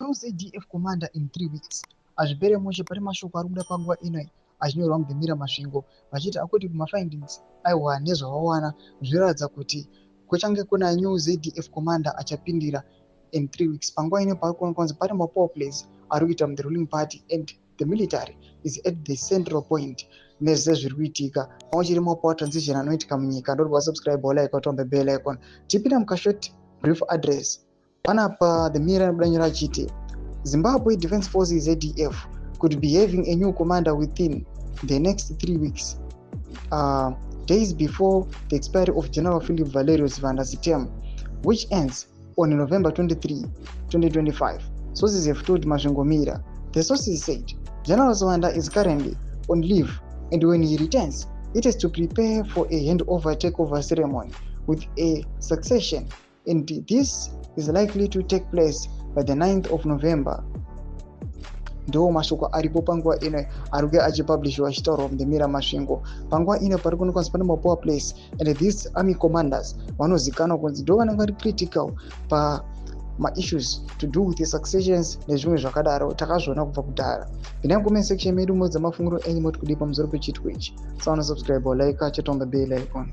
New ZDF Commander in 3 weeks. Azvipere mushe pari mashoko ari kuda panguva ino achinyorwa muDhimira Masvingo vachiti akuti kumafindings aiwa nezvavawana zviratidza kuti kuchange kuna New ZDF Commander achapindira in 3 weeks. Panguva ino pari kuonekwa kunzi pane mapower plays ari kuita the ruling party and the military is at the central point nezve zviri kuitika. Pamwe chiri mapower transition anoitika munyika. Ndori kusubscribe like watombe bell icon. Tipinda mukashort brief address. Panapa the Mirror anodanyira achiti Zimbabwe Defense Forces ZDF could be having a new commander within the next 3 weeks, days before the expiry of General Philip Valerius Vanda's term, which ends on November 23, 2025. Sources have told Mashingomira. The sources said General Zvanda is currently on leave, and when he returns, it is to prepare for a handover takeover ceremony with a succession, and this is likely to take place by the 9th of November. Ndo mashoko aripo panguva ino arikuge achipublishwa achitaurwa muDhimira Masvingo. Panguva ino pari kuonekwa kuti pane mapower plays and these army commanders vanozikanwa kunzi ndo vanenge vari critical issues to do with the successions nezvimwe zvakadaro. Takazviona kubva kudhara. Pindai mucomment section medu mudza mafungiro enyu moti kudi pamusoro pechitiko ichi. Subscribe or like chatombe bell icon.